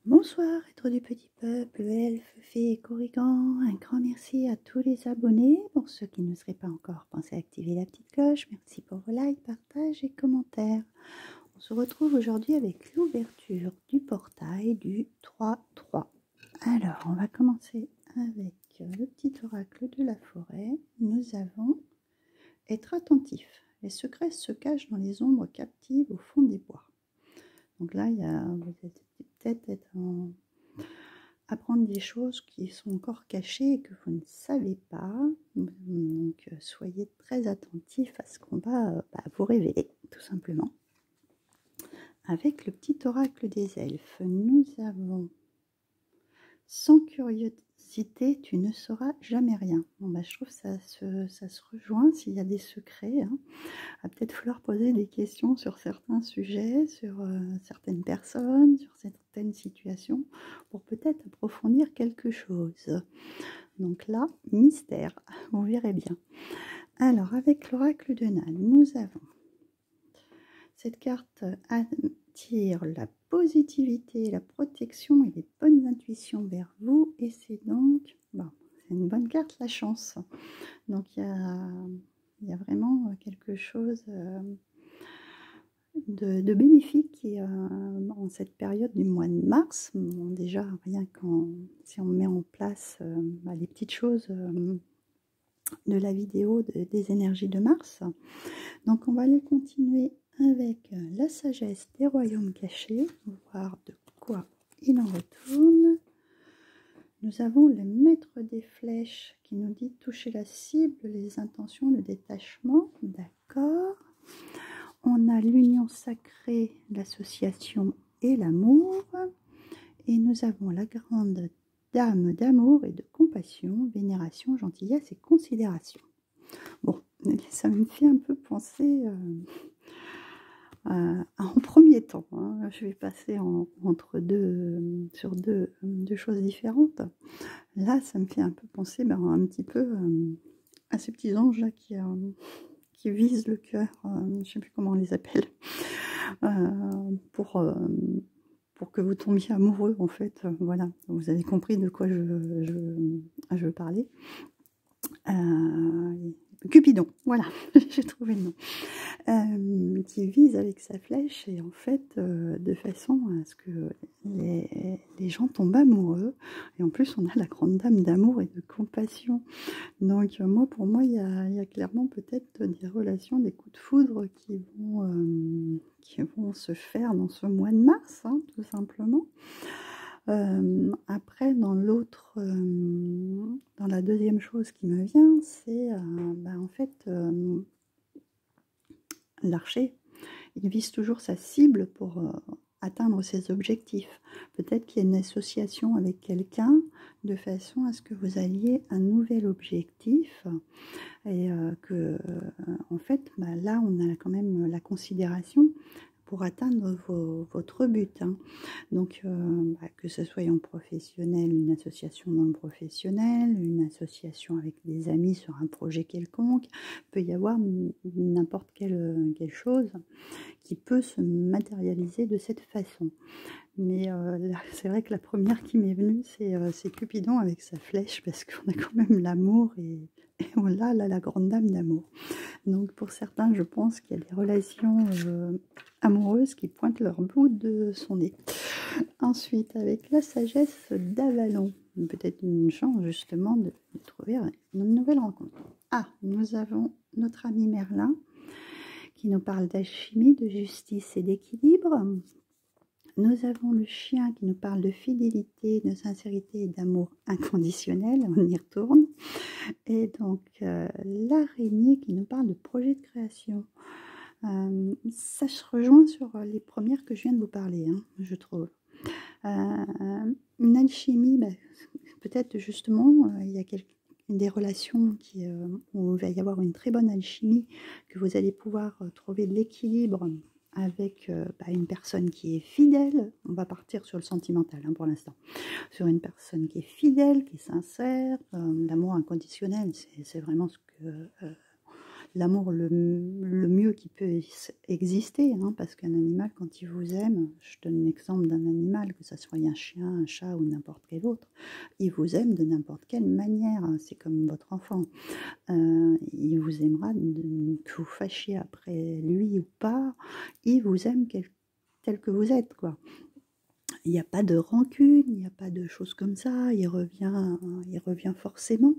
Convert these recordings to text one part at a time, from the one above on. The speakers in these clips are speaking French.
Bonsoir, être du petit peuple, elfes, fées et corrigans. Un grand merci à tous les abonnés. Pour ceux qui ne seraient pas encore, pensez à activer la petite cloche. Merci pour vos likes, partages et commentaires. On se retrouve aujourd'hui avec l'ouverture du portail du 3-3. Alors, on va commencer avec le petit oracle de la forêt. Nous avons être attentif. Les secrets se cachent dans les ombres captives au fond des bois. Donc là, vous êtes peut-être apprendre des choses qui sont encore cachées et que vous ne savez pas. Donc soyez très attentifs à ce qu'on va vous révéler, tout simplement. Avec le petit oracle des elfes, nous avons sans curiosité, tu ne sauras jamais rien. Bon, je trouve que ça se rejoint s'il y a des secrets. Il va peut-être falloir poser des questions sur certains sujets, sur certaines personnes, sur certaines situations, pour peut-être approfondir quelque chose. Donc là, mystère, vous verrez bien. Alors, avec l'oracle de Nan, nous avons cette carte attire la positivité, la protection et les bonnes intuitions vers vous. Et c'est donc, c'est une bonne carte, la chance. Donc il y a vraiment quelque chose de bénéfique qui, en cette période du mois de mars. Bon, déjà, rien si on met en place les petites choses de la vidéo des énergies de Mars. Donc on va aller continuer avec la sagesse des royaumes cachés, voir de quoi il en retourne. Nous avons le maître des flèches qui nous dit toucher la cible, les intentions, le détachement. D'accord. On a l'union sacrée, l'association et l'amour. Et nous avons la grande dame d'amour et de compassion, vénération, gentillesse et considération. Bon, ça me fait un peu penser en premier temps. Je vais passer sur deux choses différentes. Là, ça me fait un peu penser un petit peu à ces petits anges là qui visent le cœur, je ne sais plus comment on les appelle, pour que vous tombiez amoureux, en fait. Voilà, vous avez compris de quoi je veux parler. Cupidon, voilà, j'ai trouvé le nom. Qui vise avec sa flèche et en fait de façon à ce que les gens tombent amoureux. Et en plus, on a la grande dame d'amour et de compassion. Donc pour moi, il y a clairement peut-être des relations, des coups de foudre qui vont se faire dans ce mois de mars, tout simplement. Après, dans la deuxième chose qui me vient, c'est en fait l'archer, il vise toujours sa cible pour atteindre ses objectifs. Peut-être qu'il y a une association avec quelqu'un de façon à ce que vous alliez un nouvel objectif et en fait, là, on a quand même la considération pour atteindre votre but. Donc, que ce soit en professionnel, une association dans le professionnel, une association avec des amis sur un projet quelconque, il peut y avoir n'importe quelle chose qui peut se matérialiser de cette façon. Mais c'est vrai que la première qui m'est venue, c'est Cupidon avec sa flèche, parce qu'on a quand même l'amour et voilà, la grande dame d'amour. Donc pour certains, je pense qu'il y a des relations amoureuses qui pointent leur bout de son nez. Ensuite, avec la sagesse d'Avalon, peut-être une chance justement de trouver une nouvelle rencontre. Ah, nous avons notre ami Merlin qui nous parle d'alchimie, de justice et d'équilibre. Nous avons le chien qui nous parle de fidélité, de sincérité et d'amour inconditionnel, on y retourne. Et donc l'araignée qui nous parle de projet de création. Ça se rejoint sur les premières que je viens de vous parler, je trouve. Une alchimie, peut-être justement, il y a des relations où il va y avoir une très bonne alchimie, que vous allez pouvoir trouver de l'équilibre avec une personne qui est fidèle. On va partir sur le sentimental pour l'instant. Sur une personne qui est fidèle, qui est sincère. L'amour inconditionnel, c'est vraiment l'amour le mieux qui peut exister, hein, parce qu'un animal, quand il vous aime, je donne l'exemple d'un animal, que ça soit un chien, un chat ou n'importe quel autre, il vous aime de n'importe quelle manière, hein, c'est comme votre enfant. Il vous aimera, que vous fâchiez après lui ou pas, il vous aime tel que vous êtes, quoi. Il n'y a pas de rancune, il n'y a pas de choses comme ça, il revient forcément.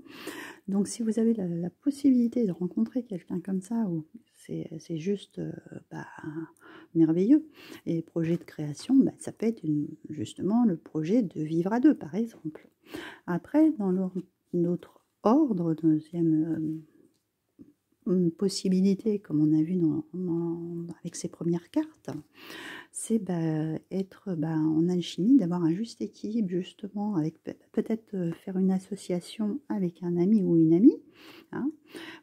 Donc si vous avez la possibilité de rencontrer quelqu'un comme ça, c'est juste bah, merveilleux. Et projet de création, bah, ça peut être justement le projet de vivre à deux, par exemple. Après, dans notre ordre, deuxième possibilité, comme on a vu avec ces premières cartes, c'est être en alchimie, d'avoir un juste équilibre justement, avec peut-être faire une association avec un ami ou une amie, hein,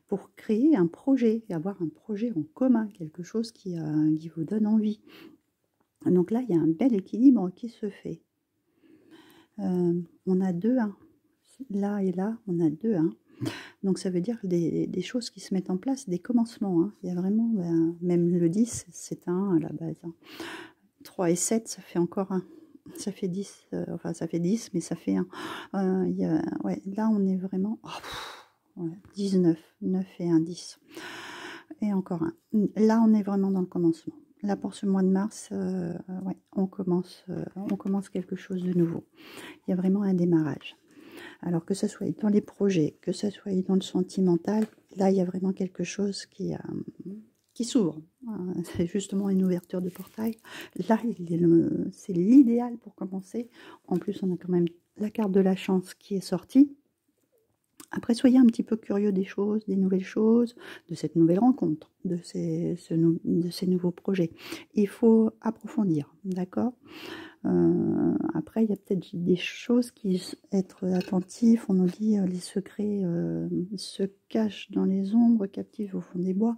pour créer un projet, et avoir un projet en commun, quelque chose qui vous donne envie. Donc là, il y a un bel équilibre qui se fait. On a 2-1. Là et là, on a 2-1. Donc ça veut dire des choses qui se mettent en place, des commencements, hein. Il y a vraiment, même le 10, c'est un 1 à la base, hein. 3 et 7, ça fait encore 1. Ça fait 10, enfin ça fait 10, mais ça fait 1. Ouais, là on est vraiment... Oh, ouais, 19, 9 et 1, 10. Et encore 1. Là on est vraiment dans le commencement. Là pour ce mois de mars, ouais, on commence quelque chose de nouveau. Il y a vraiment un démarrage. Alors que ce soit dans les projets, que ce soit dans le sentimental, là il y a vraiment quelque chose qui s'ouvre. C'est justement une ouverture de portail. Là, c'est l'idéal pour commencer. En plus, on a quand même la carte de la chance qui est sortie. Après, soyez un petit peu curieux des choses, des nouvelles choses, de cette nouvelle rencontre, de ces nouveaux projets. Il faut approfondir, d'accord ? Après, il y a peut-être des choses qui être attentif. On nous dit les secrets se cachent dans les ombres, captifs au fond des bois.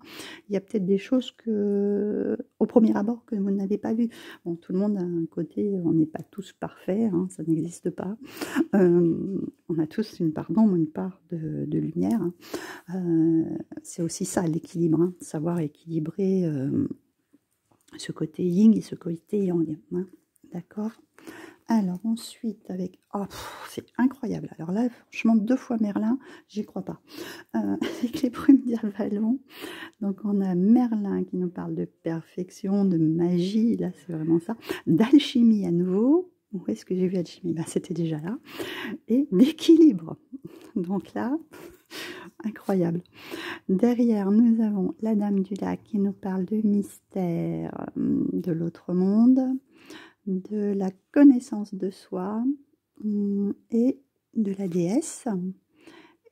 Il y a peut-être des choses au premier abord, que vous n'avez pas vues. Bon, tout le monde a un côté, on n'est pas tous parfaits, hein, ça n'existe pas. On a tous une part d'ombre, une part de lumière. Hein. C'est aussi ça l'équilibre, hein, savoir équilibrer ce côté yin et ce côté yang. Hein. D'accord. Alors ensuite avec... Oh, c'est incroyable. Alors là, franchement, 2 fois Merlin, j'y crois pas. Avec les brumes d'Avalon. Donc on a Merlin qui nous parle de perfection, de magie. Là, c'est vraiment ça. D'alchimie à nouveau. Où est-ce que j'ai vu alchimie? C'était déjà là. Et d'équilibre. Donc là, incroyable. Derrière, nous avons la Dame du Lac qui nous parle de mystère de l'autre monde, de la connaissance de soi et de la déesse.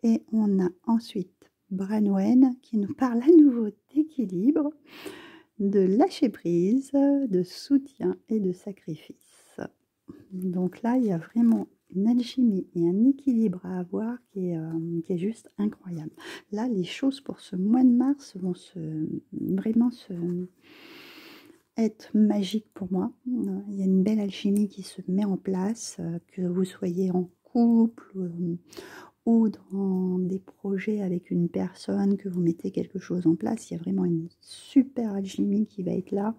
Et on a ensuite Branwen qui nous parle à nouveau d'équilibre, de lâcher prise, de soutien et de sacrifice. Donc là, il y a vraiment une alchimie et un équilibre à avoir qui est juste incroyable. Là, les choses pour ce mois de mars vont vraiment être magiques pour moi. Il y a une belle alchimie qui se met en place, que vous soyez en couple ou dans des projets avec une personne, que vous mettez quelque chose en place. Il y a vraiment une super alchimie qui va être là.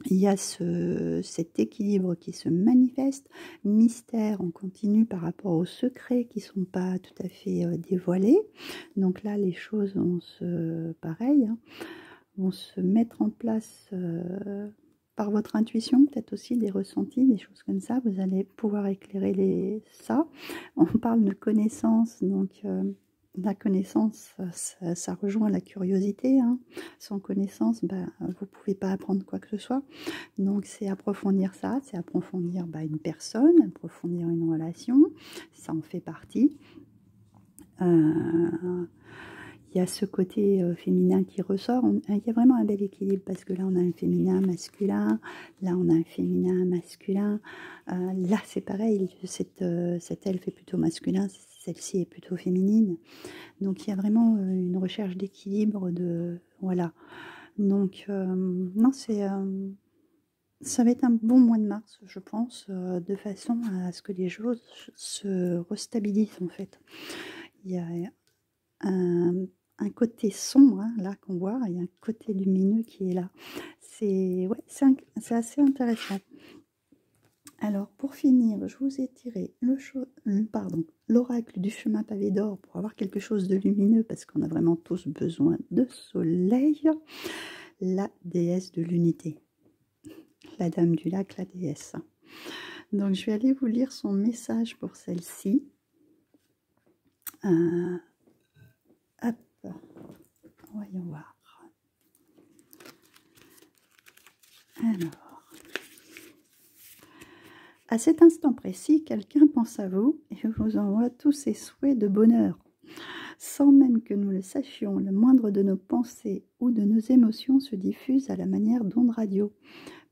Il y a cet équilibre qui se manifeste, mystère, on continue par rapport aux secrets qui ne sont pas tout à fait dévoilés. Donc là, les choses vont vont se mettre en place par votre intuition, peut-être aussi des ressentis, des choses comme ça. Vous allez pouvoir éclairer ça. On parle de connaissance, donc... la connaissance, ça rejoint la curiosité. Hein. Sans connaissance, vous ne pouvez pas apprendre quoi que ce soit. Donc, c'est approfondir ça, c'est approfondir une personne, approfondir une relation. Ça en fait partie. Il y a ce côté féminin qui ressort. Il y a vraiment un bel équilibre parce que là, on a un féminin masculin. Là, on a un féminin masculin. Là, c'est pareil. Cette elfe est plutôt masculin. Celle-ci est plutôt féminine. Donc, il y a vraiment une recherche d'équilibre. Voilà. Donc, non, ça va être un bon mois de mars, je pense, de façon à ce que les choses se restabilisent, en fait. Il y a un côté sombre, hein, là qu'on voit, il y a un côté lumineux qui est là. C'est ouais, c'est assez intéressant. Alors pour finir, je vous ai tiré l'oracle du chemin pavé d'or pour avoir quelque chose de lumineux parce qu'on a vraiment tous besoin de soleil. La déesse de l'unité, la dame du lac, la déesse. Donc je vais aller vous lire son message pour celle-ci. Hop, voyons voir. Alors, à cet instant précis, quelqu'un pense à vous et vous envoie tous ses souhaits de bonheur. Sans même que nous le sachions, le moindre de nos pensées ou de nos émotions se diffuse à la manière d'ondes radio.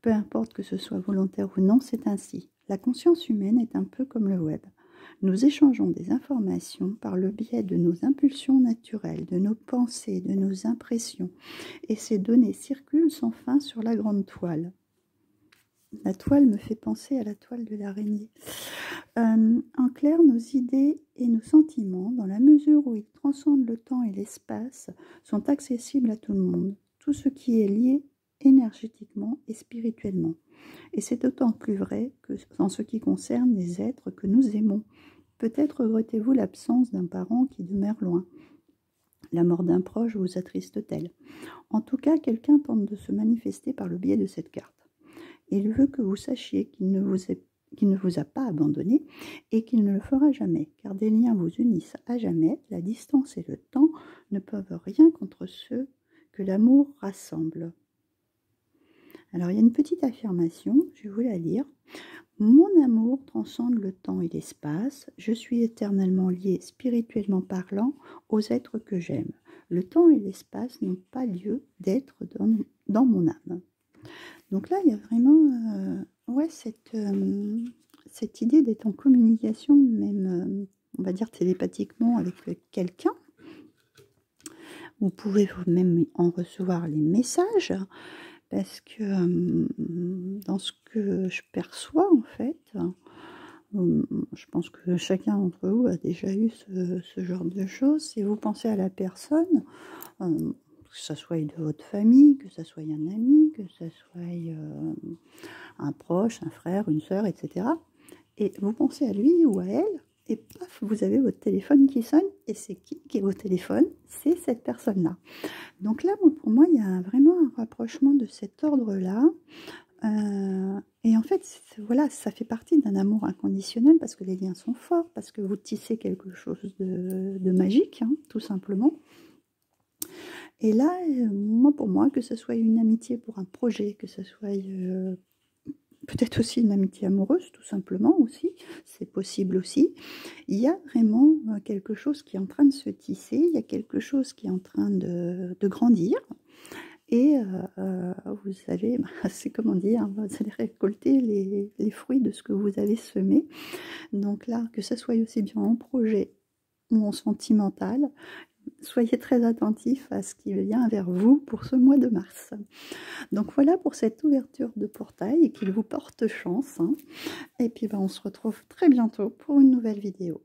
Peu importe que ce soit volontaire ou non, c'est ainsi. La conscience humaine est un peu comme le web. Nous échangeons des informations par le biais de nos impulsions naturelles, de nos pensées, de nos impressions, et ces données circulent sans fin sur la grande toile. La toile me fait penser à la toile de l'araignée. En clair, nos idées et nos sentiments, dans la mesure où ils transcendent le temps et l'espace, sont accessibles à tout le monde. Tout ce qui est lié énergétiquement et spirituellement. Et c'est d'autant plus vrai que en ce qui concerne les êtres que nous aimons. Peut-être regrettez-vous l'absence d'un parent qui demeure loin. La mort d'un proche vous attriste-t-elle? En tout cas, quelqu'un tente de se manifester par le biais de cette carte. Il veut que vous sachiez qu'il ne vous a pas abandonné et qu'il ne le fera jamais, car des liens vous unissent à jamais. La distance et le temps ne peuvent rien contre ceux que l'amour rassemble. Alors, il y a une petite affirmation, je vais vous la lire. Mon amour transcende le temps et l'espace. Je suis éternellement lié, spirituellement parlant, aux êtres que j'aime. Le temps et l'espace n'ont pas lieu d'être dans mon âme. Donc là, il y a vraiment ouais, cette idée d'être en communication, même, on va dire télépathiquement avec quelqu'un. Vous pouvez même en recevoir les messages. Parce que dans ce que je perçois, en fait, je pense que chacun d'entre vous a déjà eu ce genre de choses. Si vous pensez à la personne, que ce soit de votre famille, que ce soit un ami, que ce soit un proche, un frère, une sœur, etc. Et vous pensez à lui ou à elle, et paf, vous avez votre téléphone qui sonne, et c'est qui est au téléphone? C'est cette personne-là. Donc là, pour moi, il y a vraiment un rapprochement de cet ordre-là. Et en fait, voilà, ça fait partie d'un amour inconditionnel parce que les liens sont forts, parce que vous tissez quelque chose de magique, hein, tout simplement. Et là, moi, pour moi, que ce soit une amitié pour un projet, que ce soit peut-être aussi une amitié amoureuse, tout simplement aussi, c'est possible aussi. Il y a vraiment quelque chose qui est en train de se tisser, il y a quelque chose qui est en train de grandir. Et vous allez, c'est comment dire, vous allez récolter les fruits de ce que vous avez semé. Donc là, que ce soit aussi bien en projet ou en sentimental, soyez très attentifs à ce qui vient vers vous pour ce mois de mars. Donc voilà pour cette ouverture de portail et qu'il vous porte chance. Hein. Et puis on se retrouve très bientôt pour une nouvelle vidéo.